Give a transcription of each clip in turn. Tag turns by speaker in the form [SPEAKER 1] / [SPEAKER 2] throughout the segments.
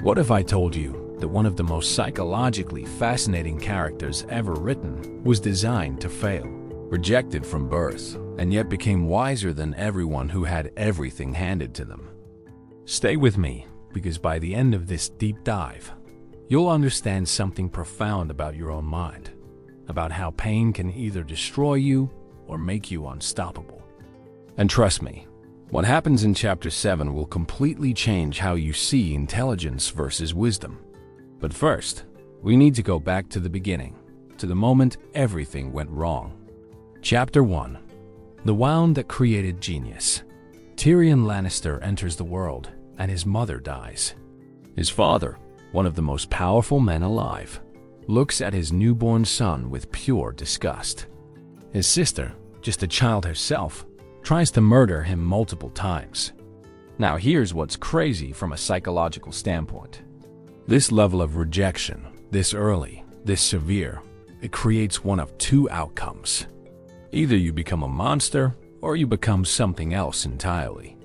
[SPEAKER 1] What if I told you that one of the most psychologically fascinating characters ever written was designed to fail, rejected from birth, and yet became wiser than everyone who had everything handed to them? Stay with me, because by the end of this deep dive, you'll understand something profound about your own mind, about how pain can either destroy you or make you unstoppable. And trust me, what happens in Chapter 7 will completely change how you see intelligence versus wisdom. But first, we need to go back to the beginning, to the moment everything went wrong. Chapter 1. The Wound That Created Genius. Tyrion Lannister enters the world, and his mother dies. His father, one of the most powerful men alive, looks at his newborn son with pure disgust. His sister, just a child herself, tries to murder him multiple times. Now here's what's crazy from a psychological standpoint. This level of rejection, this early, this severe, it creates one of two outcomes. Either you become a monster, or you become something else entirely.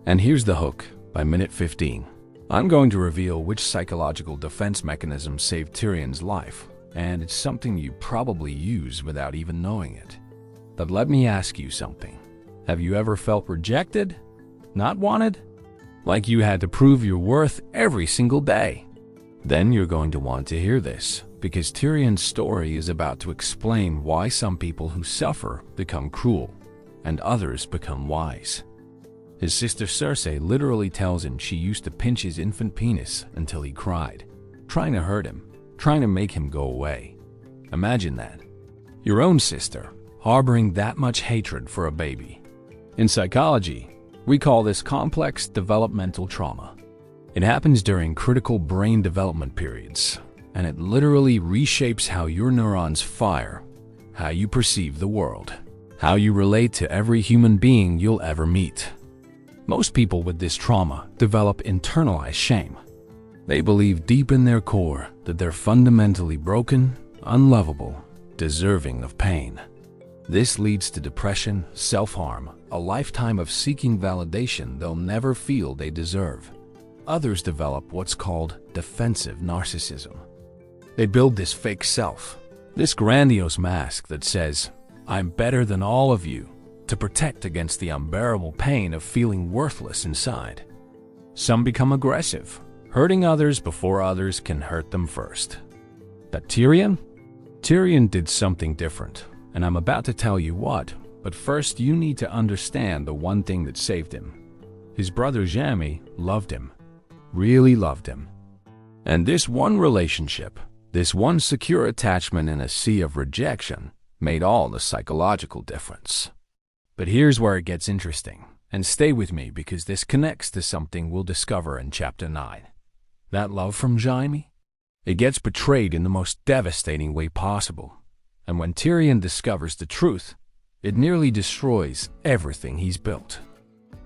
[SPEAKER 1] And here's the hook. By minute 15, I'm going to reveal which psychological defense mechanism saved Tyrion's life, and it's something you probably use without even knowing it. But let me ask you something. Have you ever felt rejected? Not wanted? Like you had to prove your worth every single day? Then you're going to want to hear this, because Tyrion's story is about to explain why some people who suffer become cruel, and others become wise. His sister Cersei literally tells him she used to pinch his infant penis until he cried, trying to hurt him, trying to make him go away. Imagine that. Your own sister, harboring that much hatred for a baby. In psychology, we call this complex developmental trauma. It happens during critical brain development periods, and it literally reshapes how your neurons fire, how you perceive the world, how you relate to every human being you'll ever meet. Most people with this trauma develop internalized shame. They believe deep in their core that they're fundamentally broken, unlovable, deserving of pain. This leads to depression, self-harm, a lifetime of seeking validation they'll never feel they deserve. Others develop what's called defensive narcissism. They build this fake self, this grandiose mask that says, "I'm better than all of you," to protect against the unbearable pain of feeling worthless inside. Some become aggressive, hurting others before others can hurt them first. But Tyrion? Tyrion did something different, and I'm about to tell you what, but first you need to understand the one thing that saved him. His brother Jaime loved him, really loved him. And this one relationship, this one secure attachment in a sea of rejection, made all the psychological difference. But here's where it gets interesting, and stay with me because this connects to something we'll discover in Chapter 9. That love from Jaime? It gets betrayed in the most devastating way possible, and when Tyrion discovers the truth, it nearly destroys everything he's built.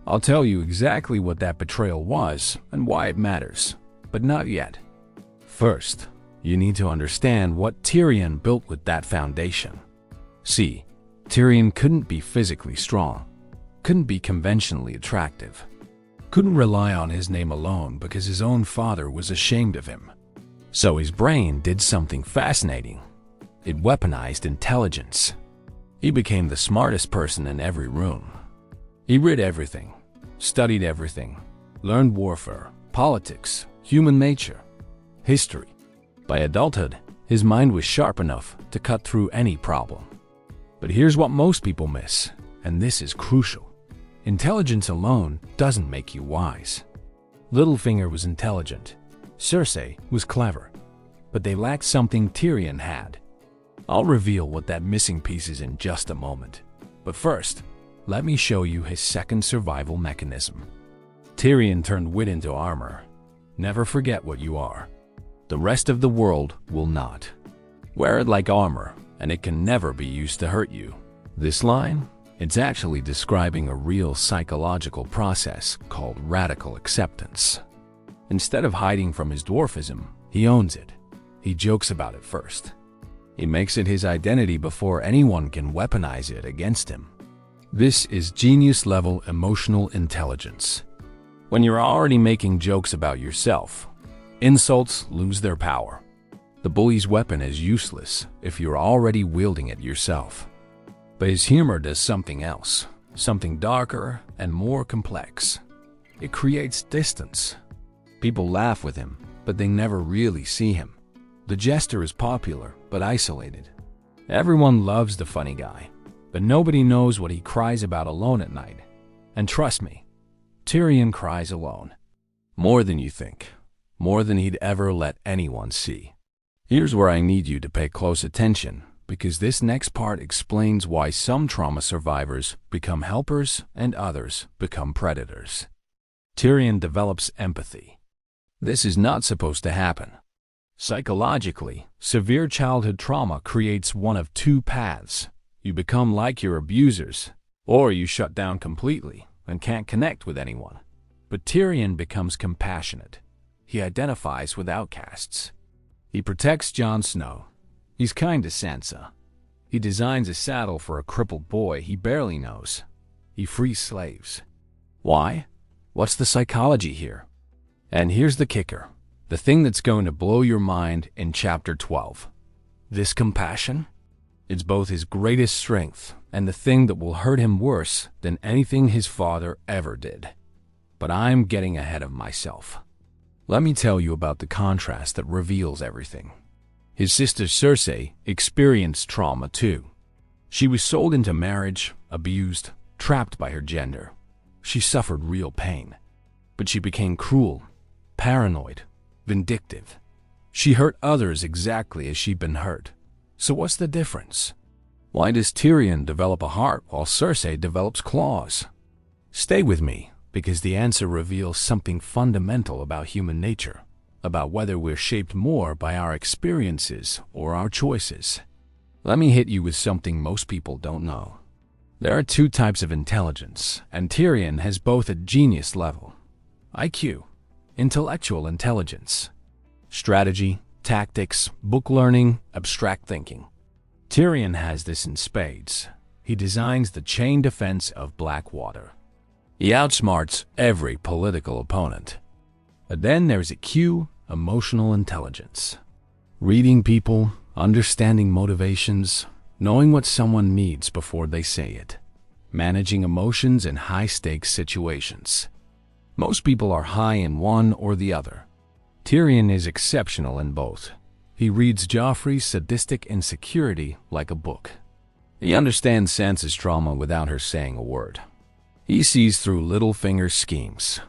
[SPEAKER 1] I'll tell you exactly what that betrayal was and why it matters, but not yet. First, you need to understand what Tyrion built with that foundation. See, Tyrion couldn't be physically strong, couldn't be conventionally attractive, couldn't rely on his name alone because his own father was ashamed of him. So his brain did something fascinating. It weaponized intelligence. He became the smartest person in every room. He read everything, studied everything, learned warfare, politics, human nature, history. By adulthood, his mind was sharp enough to cut through any problem. But here's what most people miss, and this is crucial. Intelligence alone doesn't make you wise. Littlefinger was intelligent. Cersei was clever. But they lacked something Tyrion had. I'll reveal what that missing piece is in just a moment. But first, let me show you his second survival mechanism. Tyrion turned wit into armor. Never forget what you are. The rest of the world will not. Wear it like armor, and it can never be used to hurt you. This line? It's actually describing a real psychological process called radical acceptance. Instead of hiding from his dwarfism, he owns it. He jokes about it first. He makes it his identity before anyone can weaponize it against him. This is genius-level emotional intelligence. When you're already making jokes about yourself, Insults lose their power. The bully's weapon is useless if you're already wielding it yourself. But his humor does something else, something darker and more complex. It creates distance. People laugh with him, but they never really see him. The jester is popular, but isolated. Everyone loves the funny guy, but nobody knows what he cries about alone at night. And trust me, Tyrion cries alone. More than you think. More than he'd ever let anyone see. Here's where I need you to pay close attention, because this next part explains why some trauma survivors become helpers and others become predators. Tyrion develops empathy. This is not supposed to happen. Psychologically, severe childhood trauma creates one of two paths. You become like your abusers, or you shut down completely and can't connect with anyone. But Tyrion becomes compassionate. He identifies with outcasts. He protects Jon Snow. He's kind to Sansa. He designs a saddle for a crippled boy he barely knows. He frees slaves. Why? What's the psychology here? And here's the kicker, the thing that's going to blow your mind in Chapter 12. This compassion? It's both his greatest strength and the thing that will hurt him worse than anything his father ever did. But I'm getting ahead of myself. Let me tell you about the contrast that reveals everything. His sister Cersei experienced trauma too. She was sold into marriage, abused, trapped by her gender. She suffered real pain. But she became cruel, paranoid, vindictive. She hurt others exactly as she'd been hurt. So what's the difference? Why does Tyrion develop a heart while Cersei develops claws? Stay with me, because the answer reveals something fundamental about human nature, about whether we're shaped more by our experiences or our choices. Let me hit you with something most people don't know. There are two types of intelligence, and Tyrion has both at genius level. IQ, intellectual intelligence. Strategy, tactics, book learning, abstract thinking. Tyrion has this in spades. He designs the chain defense of Blackwater. He outsmarts every political opponent. But then there's a Q, emotional intelligence. Reading people, understanding motivations, knowing what someone needs before they say it. Managing emotions in high-stakes situations. Most people are high in one or the other. Tyrion is exceptional in both. He reads Joffrey's sadistic insecurity like a book. He understands Sansa's trauma without her saying a word. He sees through Littlefinger's schemes.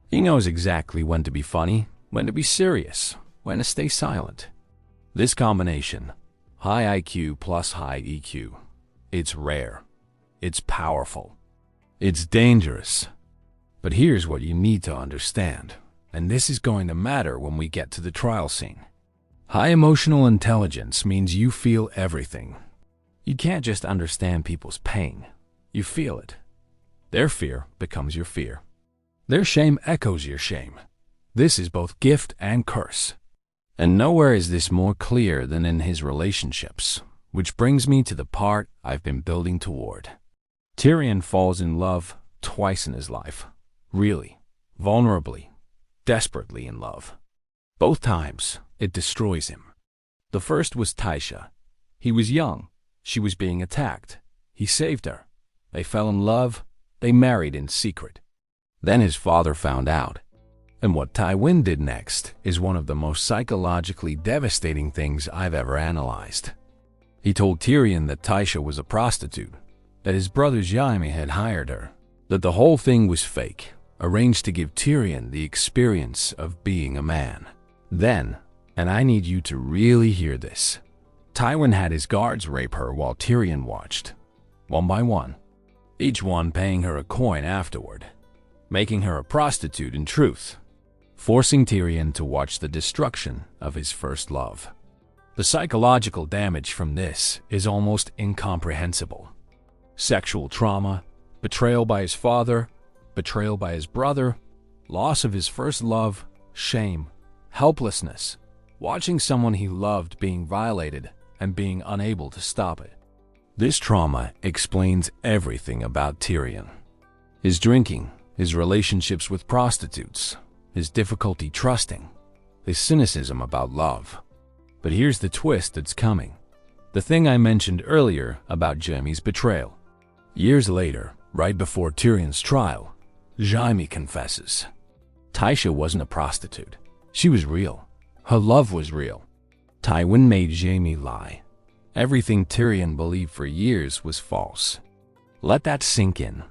[SPEAKER 1] He knows exactly when to be funny, when to be serious, when to stay silent. This combination, high IQ plus high EQ, it's rare. It's powerful. It's dangerous. But here's what you need to understand, and this is going to matter when we get to the trial scene. High emotional intelligence means you feel everything. You can't just understand people's pain. You feel it. Their fear becomes your fear. Their shame echoes your shame. This is both gift and curse. And nowhere is this more clear than in his relationships, which brings me to the part I've been building toward. Tyrion falls in love twice in his life. Really, vulnerably, desperately in love. Both times, it destroys him. The first was Tysha. He was young. She was being attacked. He saved her. They fell in love. They married in secret. Then his father found out. And what Tywin did next is one of the most psychologically devastating things I've ever analyzed. He told Tyrion that Tysha was a prostitute, that his brother Jaime had hired her, that the whole thing was fake, arranged to give Tyrion the experience of being a man. Then, and I need you to really hear this, Tywin had his guards rape her while Tyrion watched, one by one, each one paying her a coin afterward, making her a prostitute in truth, forcing Tyrion to watch the destruction of his first love. The psychological damage from this is almost incomprehensible. Sexual trauma, betrayal by his father, betrayal by his brother, loss of his first love, shame, helplessness, watching someone he loved being violated and being unable to stop it. This trauma explains everything about Tyrion. His drinking, his relationships with prostitutes, his difficulty trusting. this cynicism about love. But here's the twist that's coming. The thing I mentioned earlier about Jaime's betrayal. Years later, right before Tyrion's trial, Jaime confesses. Tysha wasn't a prostitute. She was real. Her love was real. Tywin made Jaime lie. Everything Tyrion believed for years was false. Let that sink in.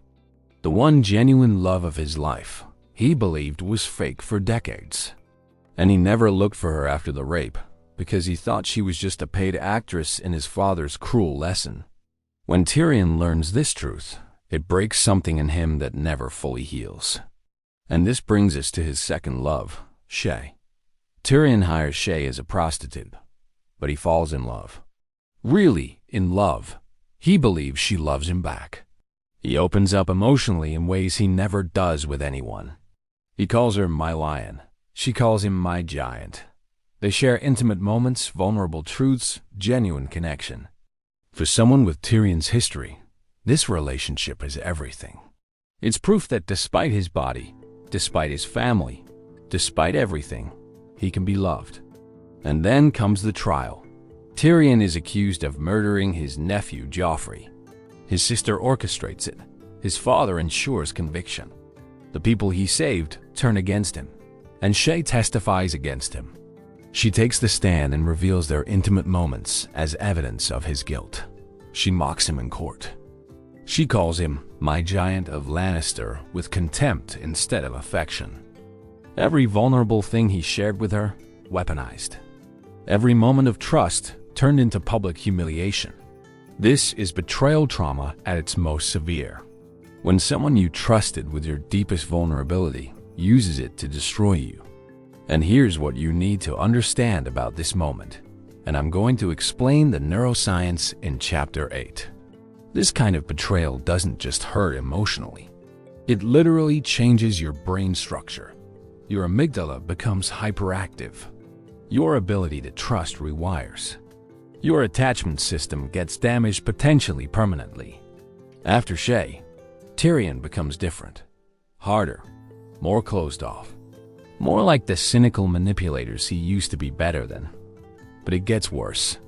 [SPEAKER 1] The one genuine love of his life, he believed was fake for decades. And he never looked for her after the rape, because he thought she was just a paid actress in his father's cruel lesson. When Tyrion learns this truth, it breaks something in him that never fully heals. And this brings us to his second love, Shae. Tyrion hires Shae as a prostitute, but he falls in love. Really in love. He believes she loves him back. He opens up emotionally in ways he never does with anyone. He calls her my lion. She calls him my giant. They share intimate moments, vulnerable truths, genuine connection. For someone with Tyrion's history, this relationship is everything. It's proof that despite his body, despite his family, despite everything, he can be loved. And then comes the trial. Tyrion is accused of murdering his nephew Joffrey. His sister orchestrates it. His father ensures conviction. The people he saved turn against him, and Shae testifies against him. She takes the stand and reveals their intimate moments as evidence of his guilt. She mocks him in court. She calls him my giant of Lannister with contempt instead of affection. Every vulnerable thing he shared with her, weaponized. Every moment of trust turned into public humiliation. This is betrayal trauma at its most severe. When someone you trusted with your deepest vulnerability uses it to destroy you. And here's what you need to understand about this moment. And I'm going to explain the neuroscience in Chapter 8. This kind of betrayal doesn't just hurt emotionally. It literally changes your brain structure. Your amygdala becomes hyperactive. Your ability to trust rewires. Your attachment system gets damaged potentially permanently. After Shae, Tyrion becomes different. Harder. More closed off. More like the cynical manipulators he used to be better than. But it gets worse.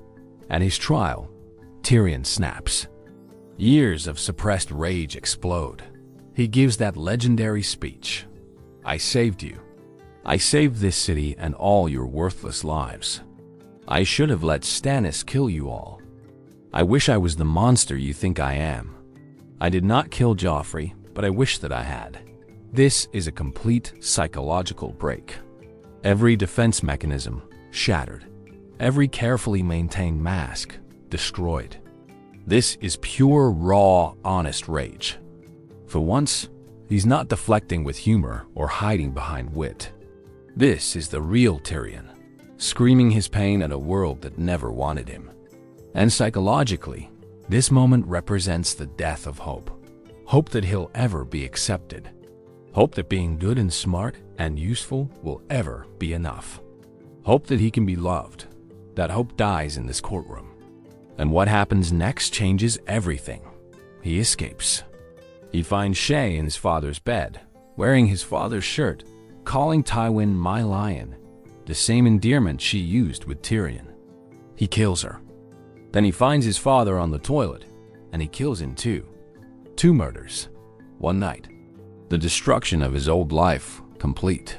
[SPEAKER 1] At his trial, Tyrion snaps. Years of suppressed rage explode. He gives that legendary speech. I saved you. I saved this city and all your worthless lives. I should have let Stannis kill you all. I wish I was the monster you think I am. I did not kill Joffrey, but I wish that I had. This is a complete psychological break. Every defense mechanism shattered. Every carefully maintained mask destroyed. This is pure, raw, honest rage. For once, he's not deflecting with humor or hiding behind wit. This is the real Tyrion, screaming his pain at a world that never wanted him. And psychologically, this moment represents the death of hope. Hope that he'll ever be accepted. Hope that being good and smart and useful will ever be enough. Hope that he can be loved. That hope dies in this courtroom. And what happens next changes everything. He escapes. He finds Shae in his father's bed, wearing his father's shirt, calling Tywin my lion, the same endearment she used with Tyrion. He kills her. Then he finds his father on the toilet, and he kills him too. 2 murders. One night. The destruction of his old life, complete.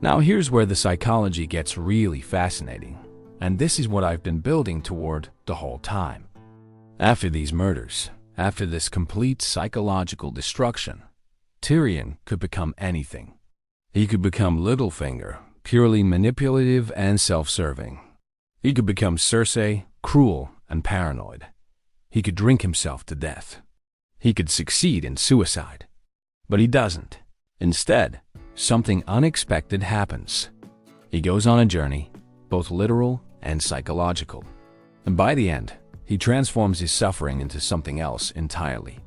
[SPEAKER 1] Now here's where the psychology gets really fascinating, and this is what I've been building toward the whole time. After these murders, after this complete psychological destruction, Tyrion could become anything. He could become Littlefinger, purely manipulative and self-serving. He could become Cersei, cruel and paranoid. He could drink himself to death. He could succeed in suicide. But he doesn't. Instead, something unexpected happens. He goes on a journey, both literal and psychological. And by the end, he transforms his suffering into something else entirely.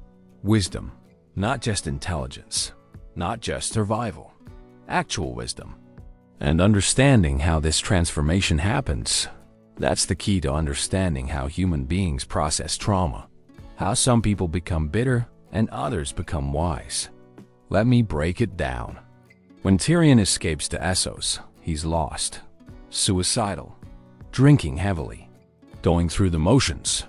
[SPEAKER 1] Wisdom, not just intelligence, not just survival, actual wisdom. And understanding how this transformation happens, that's the key to understanding how human beings process trauma, how some people become bitter and others become wise. Let me break it down. When Tyrion escapes to Essos, he's lost. suicidal, drinking heavily, going through the motions.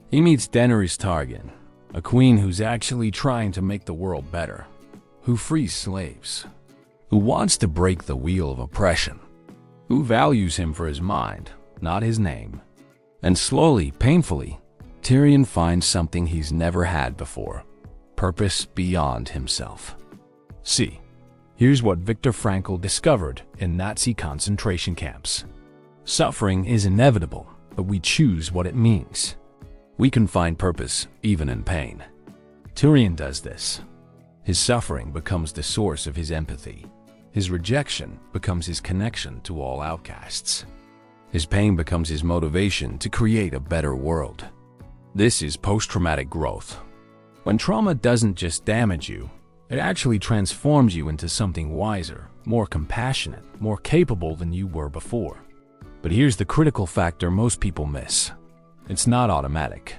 [SPEAKER 1] He meets Daenerys Targaryen, a queen who's actually trying to make the world better, who frees slaves, who wants to break the wheel of oppression, who values him for his mind, not his name. And slowly, painfully, Tyrion finds something he's never had before: purpose beyond himself. See, here's what Viktor Frankl discovered in Nazi concentration camps. Suffering is inevitable, but we choose what it means. We can find purpose even in pain. Tyrion does this. His suffering becomes the source of his empathy. His rejection becomes his connection to all outcasts. His pain becomes his motivation to create a better world. This is post-traumatic growth. When trauma doesn't just damage you, it actually transforms you into something wiser, more compassionate, more capable than you were before. But here's the critical factor most people miss. It's not automatic.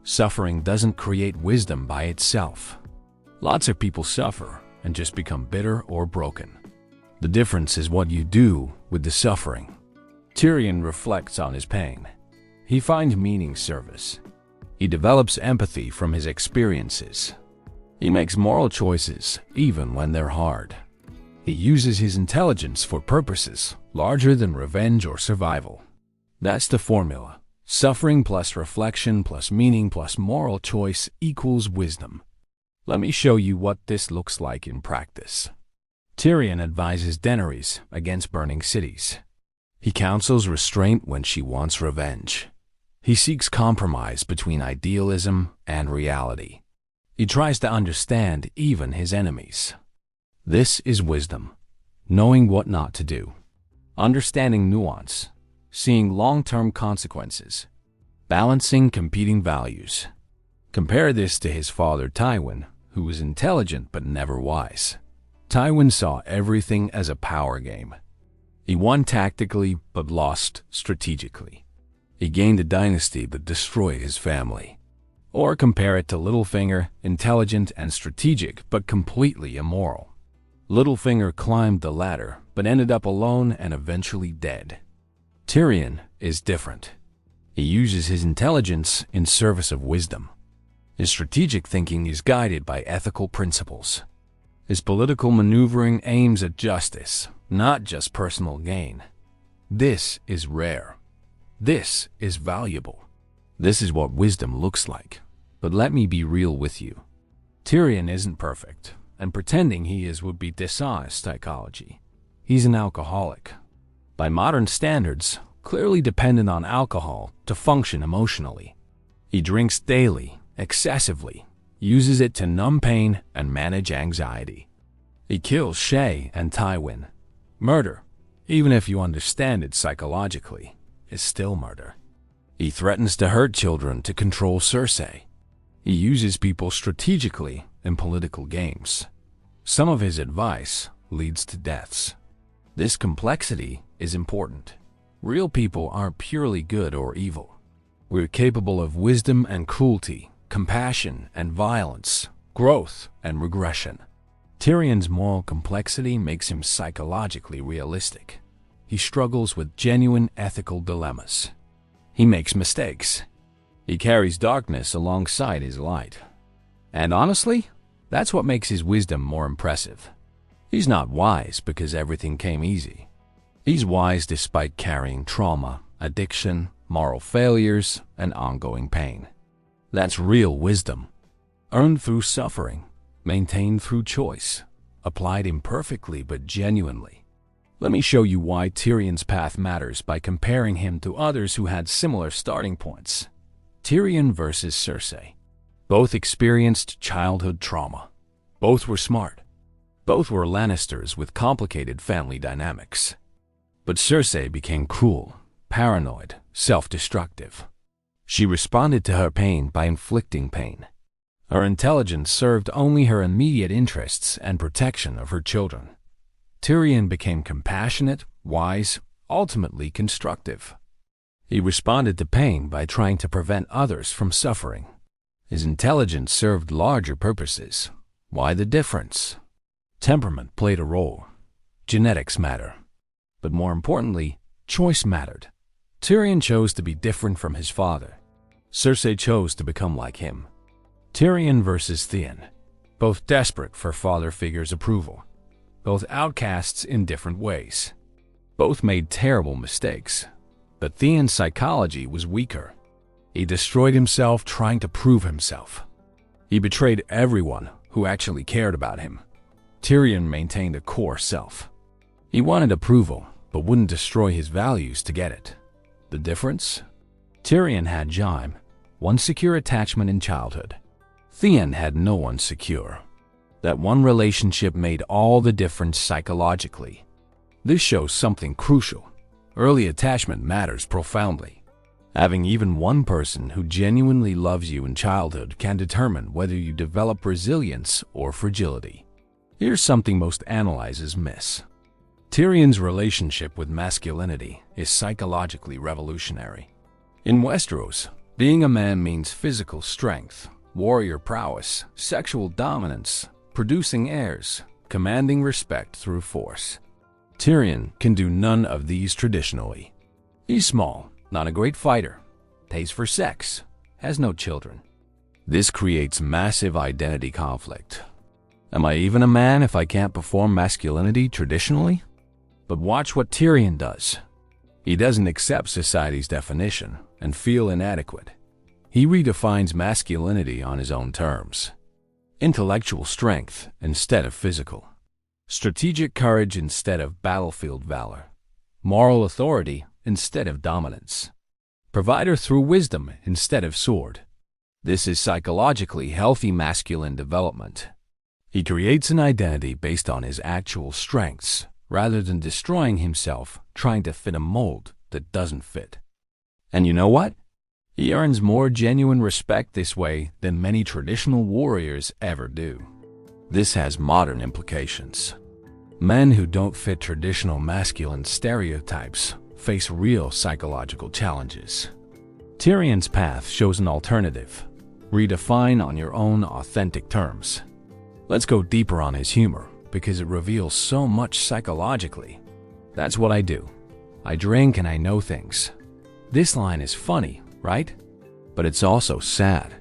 [SPEAKER 1] Suffering doesn't create wisdom by itself. Lots of people suffer and just become bitter or broken. The difference is what you do with the suffering. Tyrion reflects on his pain. He finds meaning service. He develops empathy from his experiences. He makes moral choices even when they're hard. He uses his intelligence for purposes larger than revenge or survival. That's the formula. Suffering plus reflection plus meaning plus moral choice equals wisdom. Let me show you what this looks like in practice. Tyrion advises Daenerys against burning cities. He counsels restraint when she wants revenge. He seeks compromise between idealism and reality. He tries to understand even his enemies. This is wisdom, knowing what not to do, understanding nuance, seeing long-term consequences, balancing competing values. Compare this to his father Tywin, who was intelligent but never wise. Tywin saw everything as a power game. He won tactically but lost strategically. He gained a dynasty but destroyed his family. Or compare it to Littlefinger, intelligent and strategic but completely immoral. Littlefinger climbed the ladder but ended up alone and eventually dead. Tyrion is different. He uses his intelligence in service of wisdom. His strategic thinking is guided by ethical principles. His political maneuvering aims at justice, not just personal gain. This is rare. This is valuable. This is what wisdom looks like. But let me be real with you. Tyrion isn't perfect, and pretending he is would be dishonest psychology. He's an alcoholic. By modern standards, clearly dependent on alcohol to function emotionally. He drinks daily, excessively, uses it to numb pain and manage anxiety. He kills Shay and Tywin. Murder, even if you understand it psychologically, is still murder. He threatens to hurt children to control Cersei. He uses people strategically in political games. Some of his advice leads to deaths. This complexity is important. Real people aren't purely good or evil. We're capable of wisdom and cruelty, compassion and violence, growth and regression. Tyrion's moral complexity makes him psychologically realistic. He struggles with genuine ethical dilemmas. He makes mistakes. He carries darkness alongside his light. And honestly, that's what makes his wisdom more impressive. He's not wise because everything came easy. He's wise despite carrying trauma, addiction, moral failures, and ongoing pain. That's real wisdom. Earned through suffering, maintained through choice, applied imperfectly but genuinely. Let me show you why Tyrion's path matters by comparing him to others who had similar starting points. Tyrion versus Cersei. Both experienced childhood trauma. Both were smart. Both were Lannisters with complicated family dynamics. But Cersei became cruel, paranoid, self-destructive. She responded to her pain by inflicting pain. Her intelligence served only her immediate interests and protection of her children. Tyrion became compassionate, wise, ultimately constructive. He responded to pain by trying to prevent others from suffering. His intelligence served larger purposes. Why the difference? Temperament played a role. Genetics matter. But more importantly, Choice mattered. Tyrion chose to be different from his father. Cersei chose to become like him. Tyrion versus Theon. Both desperate for father figure's approval. Both outcasts in different ways. Both made terrible mistakes. But Theon's psychology was weaker. He destroyed himself trying to prove himself. He betrayed everyone who actually cared about him. Tyrion maintained a core self. He wanted approval, but wouldn't destroy his values to get it. The difference? Tyrion had Jaime, one secure attachment in childhood. Theon had no one secure. That one relationship made all the difference psychologically. This shows something crucial. Early attachment matters profoundly. Having even one person who genuinely loves you in childhood can determine whether you develop resilience or fragility. Here's something most analyzers miss. Tyrion's relationship with masculinity is psychologically revolutionary. In Westeros, being a man means physical strength, warrior prowess, sexual dominance, producing heirs, commanding respect through force. Tyrion can do none of these traditionally. He's small, not a great fighter, pays for sex, has no children. This creates massive identity conflict. Am I even a man if I can't perform masculinity traditionally? But watch what Tyrion does. He doesn't accept society's definition and feel inadequate. He redefines masculinity on his own terms. Intellectual strength instead of physical. Strategic courage instead of battlefield valor. Moral authority instead of dominance. Provider through wisdom instead of sword. This is psychologically healthy masculine development. He creates an identity based on his actual strengths, rather than destroying himself trying to fit a mold that doesn't fit. And you know what? He earns more genuine respect this way than many traditional warriors ever do. This has modern implications. Men who don't fit traditional masculine stereotypes face real psychological challenges. Tyrion's path shows an alternative. Redefine on your own authentic terms. Let's go deeper on his humor, because it reveals so much psychologically. That's what I do. I drink and I know things. This line is funny, right? But it's also sad.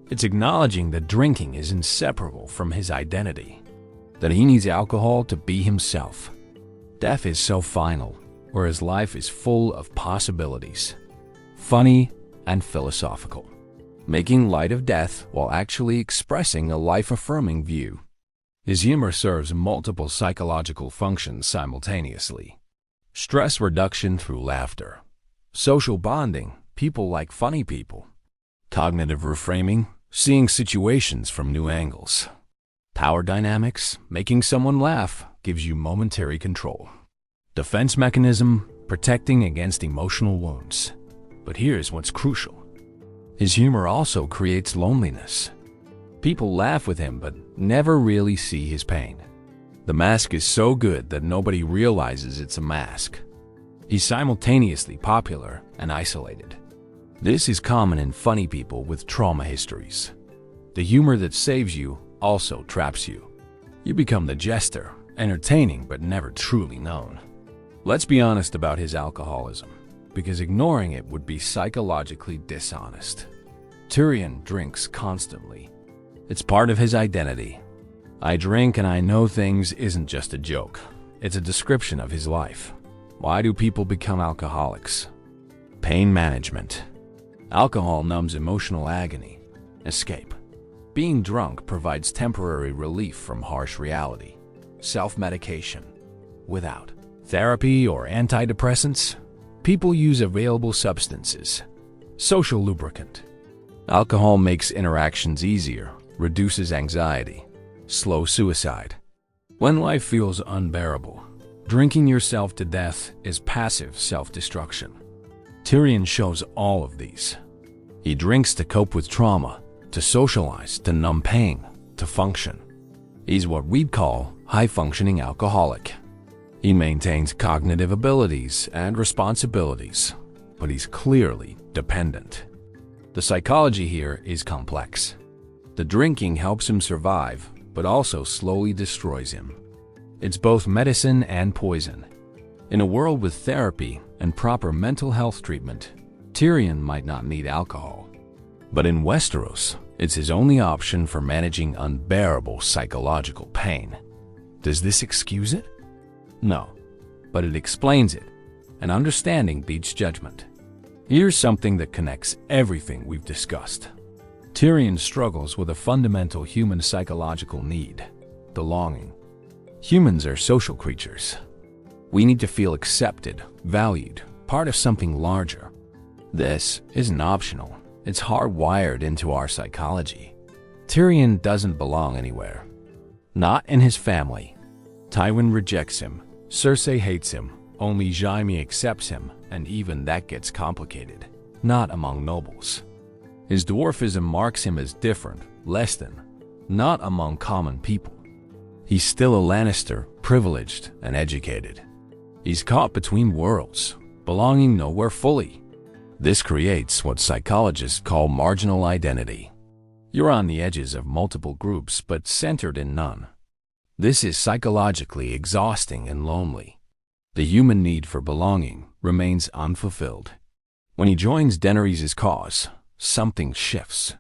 [SPEAKER 1] It's acknowledging that drinking is inseparable from his identity, that he needs alcohol to be himself. Death is so final, whereas life is full of possibilities. Funny and philosophical. Making light of death while actually expressing a life-affirming view. His humor serves multiple psychological functions simultaneously. Stress reduction through laughter. Social bonding, people like funny people. Cognitive reframing, seeing situations from new angles. Power dynamics, making someone laugh gives you momentary control. Defense mechanism, protecting against emotional wounds. But here's what's crucial. His humor also creates loneliness. People laugh with him but never really see his pain. The mask is so good that nobody realizes it's a mask. He's simultaneously popular and isolated. This is common in funny people with trauma histories. The humor that saves you also traps you. You become the jester, entertaining but never truly known. Let's be honest about his alcoholism, because ignoring it would be psychologically dishonest. Tyrion drinks constantly. It's part of his identity. I drink and I know things isn't just a joke. It's a description of his life. Why do people become alcoholics? Pain management. Alcohol numbs emotional agony. Escape. Being drunk provides temporary relief from harsh reality. Self-medication. Without therapy or antidepressants, people use available substances. Social lubricant. Alcohol makes interactions easier, reduces anxiety, slow suicide. When life feels unbearable, drinking yourself to death is passive self-destruction. Tyrion shows all of these. He drinks to cope with trauma, to socialize, to numb pain, to function. He's what we'd call high-functioning alcoholic. He maintains cognitive abilities and responsibilities, but he's clearly dependent. The psychology here is complex. The drinking helps him survive, but also slowly destroys him. It's both medicine and poison. In a world with therapy and proper mental health treatment, Tyrion might not need alcohol. But in Westeros, it's his only option for managing unbearable psychological pain. Does this excuse it? No, but it explains it, and understanding beats judgment. Here's something that connects everything we've discussed. Tyrion struggles with a fundamental human psychological need: belonging. Humans are social creatures. We need to feel accepted, valued, part of something larger. This isn't optional. It's hardwired into our psychology. Tyrion doesn't belong anywhere. Not in his family. Tywin rejects him. Cersei hates him. Only Jaime accepts him, and even that gets complicated. Not among nobles. His dwarfism marks him as different, less than, not among common people. He's still a Lannister, privileged and educated. He's caught between worlds, belonging nowhere fully. This creates what psychologists call marginal identity. You're on the edges of multiple groups but centered in none. This is psychologically exhausting and lonely. The human need for belonging remains unfulfilled. When he joins Daenerys' cause, something shifts.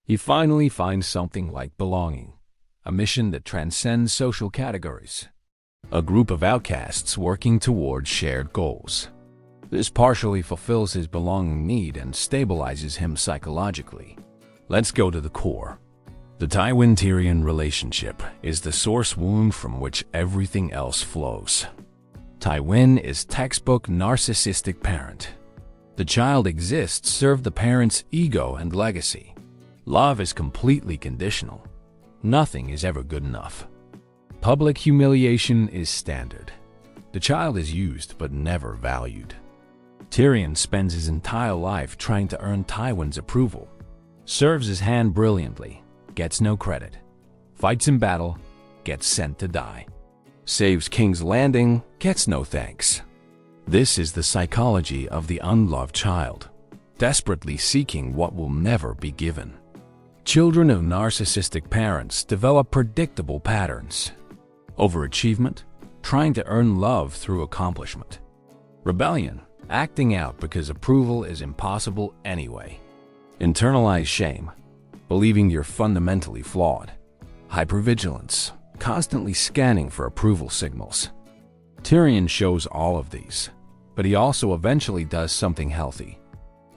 [SPEAKER 1] He finally finds something like belonging, a mission that transcends social categories. A group of outcasts working towards shared goals. This partially fulfills his belonging need and stabilizes him psychologically. Let's go to the core. The Tywin-Tyrion relationship is the source wound from which everything else flows. Tywin is textbook narcissistic parent. The child exists to serve the parent's ego and legacy. Love is completely conditional. Nothing is ever good enough. Public humiliation is standard. The child is used but never valued. Tyrion spends his entire life trying to earn Tywin's approval. Serves his hand brilliantly, gets no credit. Fights in battle, gets sent to die. Saves King's Landing, gets no thanks. This is the psychology of the unloved child, desperately seeking what will never be given. Children of narcissistic parents develop predictable patterns. Overachievement, trying to earn love through accomplishment. Rebellion, acting out because approval is impossible anyway. Internalized shame, believing you're fundamentally flawed. Hypervigilance, constantly scanning for approval signals. Tyrion shows all of these, but he also eventually does something healthy.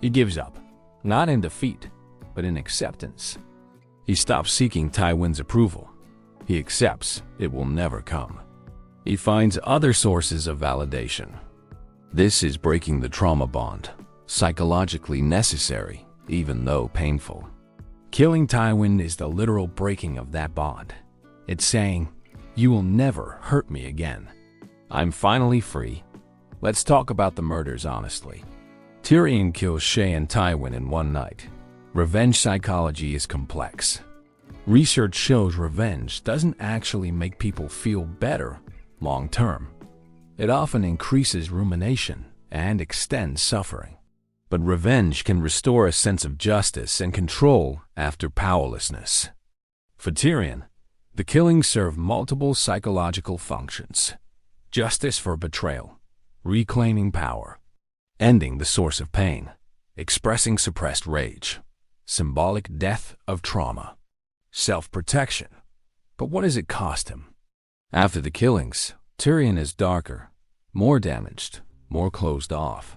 [SPEAKER 1] He gives up, not in defeat, but in acceptance. He stops seeking Tywin's approval. He accepts it will never come. He finds other sources of validation. This is breaking the trauma bond, psychologically necessary, even though painful. Killing Tywin is the literal breaking of that bond. It's saying, "You will never hurt me again. I'm finally free." Let's talk about the murders honestly. Tyrion kills Shae and Tywin in one night. Revenge psychology is complex. Research shows revenge doesn't actually make people feel better long term. It often increases rumination and extends suffering. But revenge can restore a sense of justice and control after powerlessness. For Tyrion, the killings serve multiple psychological functions. Justice for betrayal, reclaiming power, ending the source of pain, expressing suppressed rage, symbolic death of trauma, self-protection. But what does it cost him? After the killings, Tyrion is darker, more damaged, more closed off.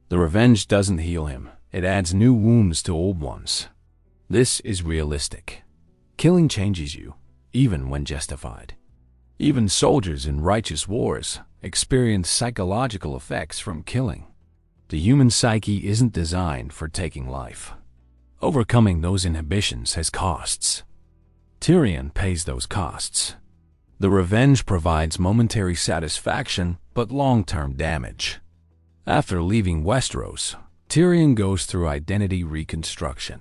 [SPEAKER 1] The revenge doesn't heal him, it adds new wounds to old ones. This is realistic. Killing changes you, even when justified. Even soldiers in righteous wars experience psychological effects from killing. The human psyche isn't designed for taking life. Overcoming those inhibitions has costs. Tyrion pays those costs. The revenge provides momentary satisfaction but long-term damage. After leaving Westeros, Tyrion goes through identity reconstruction.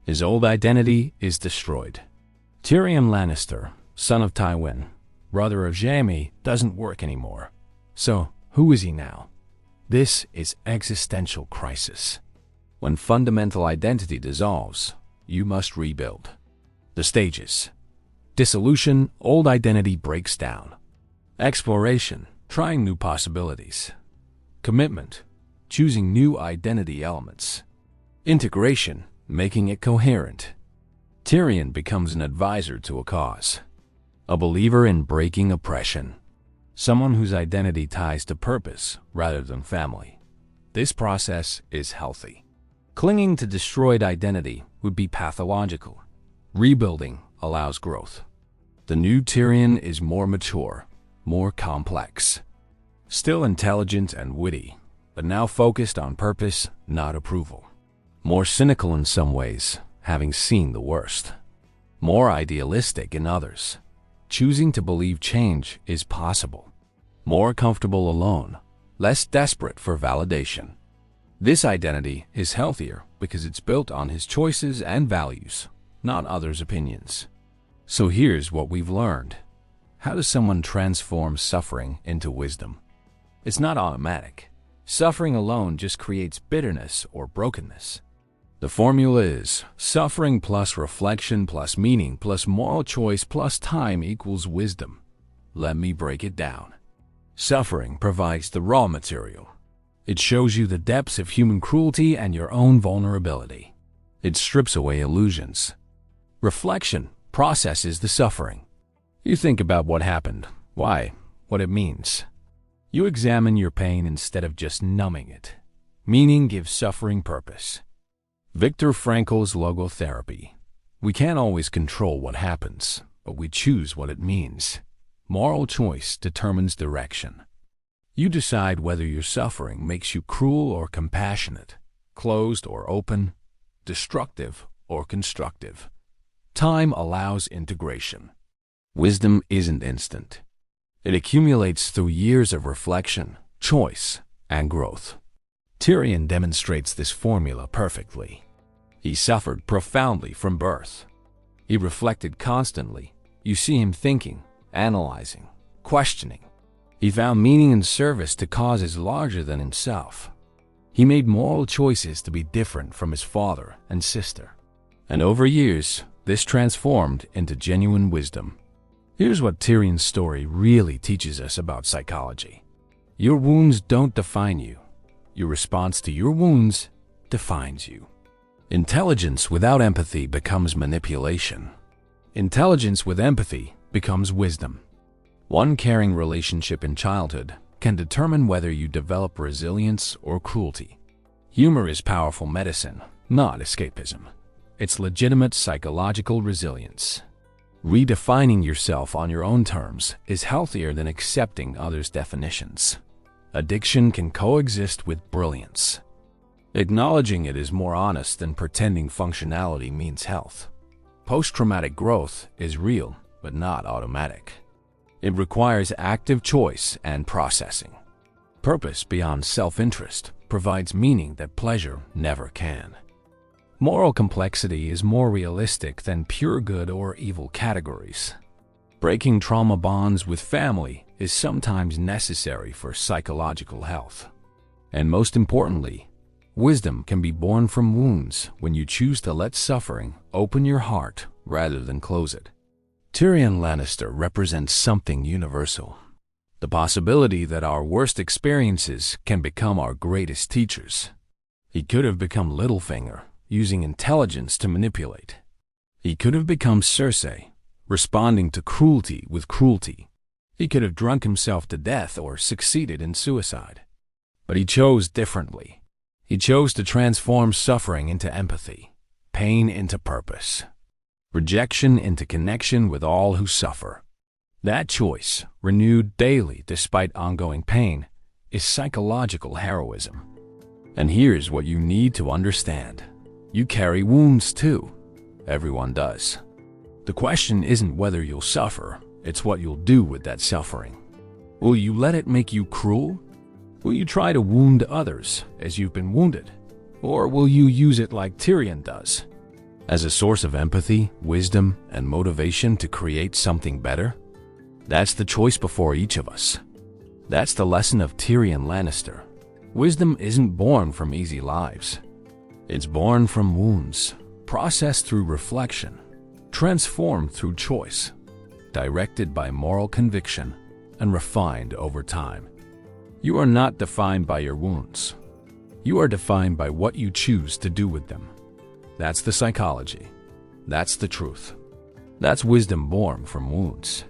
[SPEAKER 1] His old identity is destroyed. Tyrion Lannister, son of Tywin, brother of Jaime, doesn't work anymore. So, who is he now? This is existential crisis. When fundamental identity dissolves, you must rebuild. The stages. Dissolution, old identity breaks down. Exploration, trying new possibilities. Commitment, choosing new identity elements. Integration, making it coherent. Tyrion becomes an advisor to a cause, a believer in breaking oppression, someone whose identity ties to purpose rather than family. This process is healthy. Clinging to destroyed identity would be pathological. Rebuilding allows growth. The new Tyrion is more mature, more complex, still intelligent and witty, but now focused on purpose, not approval. More cynical in some ways, having seen the worst. More idealistic in others, choosing to believe change is possible. More comfortable alone, less desperate for validation. This identity is healthier because it's built on his choices and values, not others' opinions. So here's what we've learned. How does someone transform suffering into wisdom? It's not automatic. Suffering alone just creates bitterness or brokenness. The formula is suffering plus reflection plus meaning plus moral choice plus time equals wisdom. Let me break it down. Suffering provides the raw material. It shows you the depths of human cruelty and your own vulnerability. It strips away illusions. Reflection processes the suffering. You think about what happened, why, what it means. You examine your pain instead of just numbing it. Meaning gives suffering purpose. Viktor Frankl's logotherapy. We can't always control what happens, but we choose what it means. Moral choice determines direction. You decide whether your suffering makes you cruel or compassionate, closed or open, destructive or constructive. Time allows integration. Wisdom isn't instant. It accumulates through years of reflection, choice, and growth. Tyrion demonstrates this formula perfectly. He suffered profoundly from birth. He reflected constantly. You see him thinking, analyzing, questioning. He found meaning and service to causes larger than himself. He made moral choices to be different from his father and sister. And over years, this transformed into genuine wisdom. Here's what Tyrion's story really teaches us about psychology. Your wounds don't define you. Your response to your wounds defines you. Intelligence without empathy becomes manipulation. Intelligence with empathy becomes wisdom. One caring relationship in childhood can determine whether you develop resilience or cruelty. Humor is powerful medicine, not escapism. It's legitimate psychological resilience. Redefining yourself on your own terms is healthier than accepting others' definitions. Addiction can coexist with brilliance. Acknowledging it is more honest than pretending functionality means health. Post-traumatic growth is real, but not automatic. It requires active choice and processing. Purpose beyond self-interest provides meaning that pleasure never can. Moral complexity is more realistic than pure good or evil categories. Breaking trauma bonds with family is sometimes necessary for psychological health. And most importantly, wisdom can be born from wounds when you choose to let suffering open your heart rather than close it. Tyrion Lannister represents something universal. The possibility that our worst experiences can become our greatest teachers. He could have become Littlefinger, using intelligence to manipulate. He could have become Cersei, responding to cruelty with cruelty. He could have drunk himself to death or succeeded in suicide. But he chose differently. He chose to transform suffering into empathy, pain into purpose, rejection into connection with all who suffer. That choice, renewed daily despite ongoing pain, is psychological heroism. And here's what you need to understand. You carry wounds too. Everyone does. The question isn't whether you'll suffer, it's what you'll do with that suffering. Will you let it make you cruel? Will you try to wound others as you've been wounded? Or will you use it like Tyrion does, as a source of empathy, wisdom, and motivation to create something better? That's the choice before each of us. That's the lesson of Tyrion Lannister. Wisdom isn't born from easy lives. It's born from wounds, processed through reflection, transformed through choice, directed by moral conviction, and refined over time. You are not defined by your wounds. You are defined by what you choose to do with them. That's the psychology. That's the truth. That's wisdom born from wounds.